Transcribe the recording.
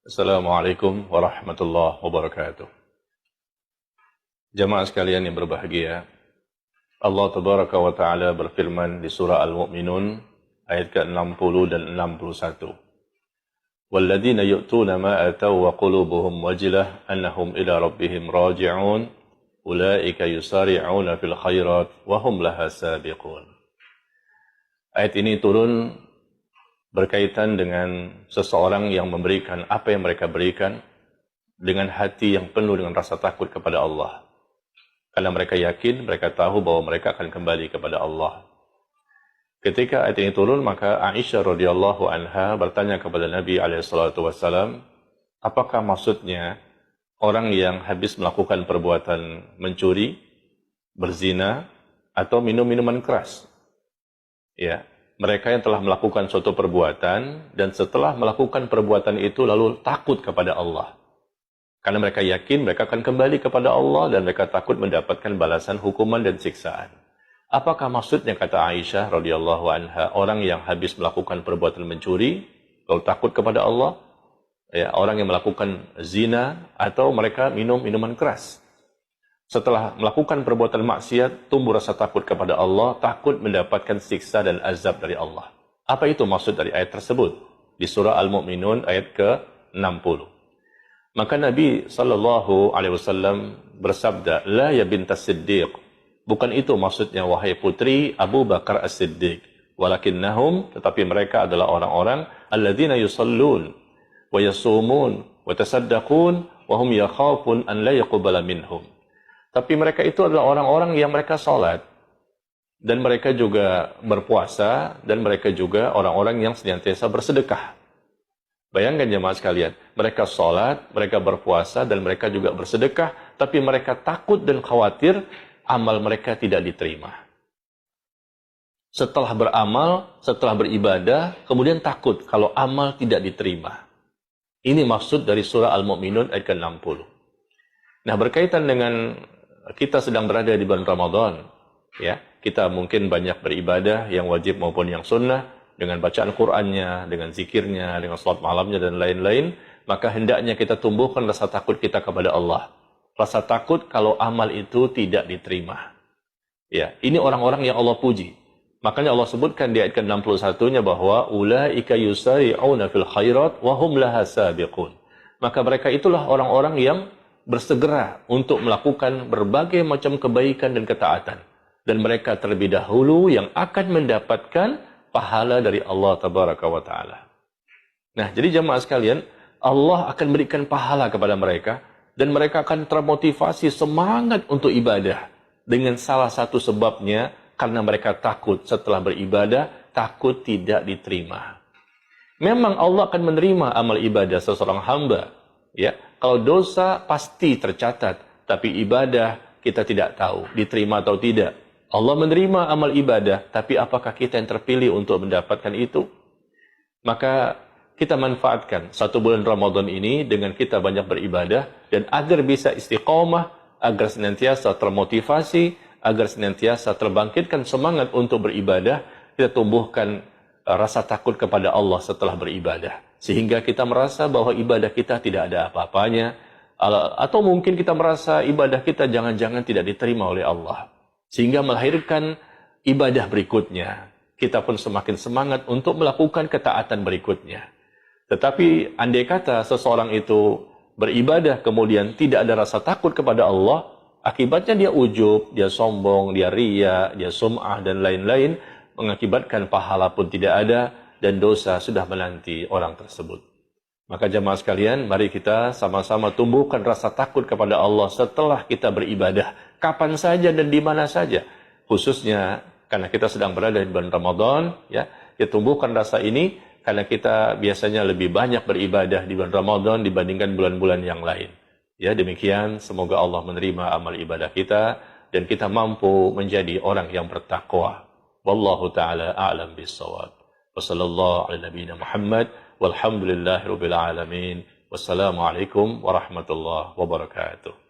Assalamualaikum warahmatullahi wabarakatuh. Jamaah sekalian yang berbahagia, Allah Tabaraka wa Ta'ala berfirman di surah Al-Mu'minun ayat ke-60 dan 61. وَالَّذِينَ يُؤْتُونَ مَا آتَوْا وَقُلُوبُهُمْ وَجِلَةٌ أَنَّهُمْ إِلَى رَبِّهِمْ رَاجِعُونَ أُولَئِكَ يُسَارِعُونَ فِي الْخَيْرَاتِ وَهُمْ لَهَا سَابِقُونَ. Ayat ini turun berkaitan dengan seseorang yang memberikan apa yang mereka berikan dengan hati yang penuh dengan rasa takut kepada Allah. Karena mereka yakin, mereka tahu bahwa mereka akan kembali kepada Allah. Ketika ayat ini turun, maka Aisyah radhiyallahu anha bertanya kepada Nabi SAW, apakah maksudnya orang yang habis melakukan perbuatan mencuri, berzina, atau minum minuman keras? Ya, mereka yang telah melakukan suatu perbuatan dan setelah melakukan perbuatan itu lalu takut kepada Allah. Karena mereka yakin mereka akan kembali kepada Allah dan mereka takut mendapatkan balasan hukuman dan siksaan. Apakah maksudnya, kata Aisyah radhiyallahu anha, orang yang habis melakukan perbuatan mencuri lalu takut kepada Allah, ya, orang yang melakukan zina atau mereka minum minuman keras. Setelah melakukan perbuatan maksiat, tumbuh rasa takut kepada Allah, takut mendapatkan siksa dan azab dari Allah. Apa itu maksud dari ayat tersebut? Di surah Al-Mu'minun ayat ke-60. Maka Nabi SAW bersabda, La ya bintas Siddiq. Bukan itu maksudnya, wahai putri Abu Bakar As-Siddiq. Walakinnahum, tetapi mereka adalah orang-orang alladzina yusallun, wa yasumun, wa tasaddaqun, wa hum yakhafun an la yaqbala minhum. Tapi mereka itu adalah orang-orang yang mereka salat, dan mereka juga berpuasa, dan mereka juga orang-orang yang senantiasa bersedekah. Bayangkan jemaah sekalian, mereka salat, mereka berpuasa, dan mereka juga bersedekah, tapi mereka takut dan khawatir amal mereka tidak diterima. Setelah beramal, setelah beribadah, kemudian takut kalau amal tidak diterima. Ini maksud dari surah Al-Mu'minun ayat ke-60. Nah, berkaitan dengan kita sedang berada di bulan Ramadan, ya, kita mungkin banyak beribadah yang wajib maupun yang sunnah, dengan bacaan Qur'annya, dengan zikirnya, dengan salat malamnya dan lain-lain, maka hendaknya kita tumbuhkan rasa takut kita kepada Allah. Rasa takut kalau amal itu tidak diterima. Ya, ini orang-orang yang Allah puji. Makanya Allah sebutkan di ayat ke-61-nya bahwa ulaika yusari'una fil khairat wa hum laha sabiqun. Maka mereka itulah orang-orang yang bersegera untuk melakukan berbagai macam kebaikan dan ketaatan. Dan mereka terlebih dahulu yang akan mendapatkan pahala dari Allah Tabaraka wa Ta'ala. Nah, jadi jamaah sekalian, Allah akan berikan pahala kepada mereka, dan mereka akan termotivasi semangat untuk ibadah. Dengan salah satu sebabnya, karena mereka takut setelah beribadah, takut tidak diterima. Memang Allah akan menerima amal ibadah seseorang hamba, ya. Kalau dosa pasti tercatat, tapi ibadah kita tidak tahu diterima atau tidak. Allah menerima amal ibadah, tapi apakah kita yang terpilih untuk mendapatkan itu? Maka kita manfaatkan satu bulan Ramadan ini dengan kita banyak beribadah, dan agar bisa istiqomah, agar senantiasa termotivasi, agar senantiasa terbangkitkan semangat untuk beribadah, kita tumbuhkan rasa takut kepada Allah setelah beribadah. Sehingga kita merasa bahwa ibadah kita tidak ada apa-apanya, atau mungkin kita merasa ibadah kita jangan-jangan tidak diterima oleh Allah. Sehingga melahirkan ibadah berikutnya. Kita pun semakin semangat untuk melakukan ketaatan berikutnya. Tetapi andai kata seseorang itu beribadah kemudian tidak ada rasa takut kepada Allah, akibatnya dia ujub, dia sombong, dia riya, dia sum'ah dan lain-lain, mengakibatkan pahala pun tidak ada dan dosa sudah menanti orang tersebut. Maka jemaah sekalian, mari kita sama-sama tumbuhkan rasa takut kepada Allah setelah kita beribadah, kapan saja dan di mana saja. Khususnya karena kita sedang berada di bulan Ramadan, ya, kita tumbuhkan rasa ini karena kita biasanya lebih banyak beribadah di bulan Ramadan dibandingkan bulan-bulan yang lain. Ya, demikian, semoga Allah menerima amal ibadah kita dan kita mampu menjadi orang yang bertakwa. Wallahu ta'ala a'lam bis-shawab. Wa sallallahu ala nabiyyina Muhammad walhamdulillahi rabbil alamin. Wassalamualaikum warahmatullahi wabarakatuh.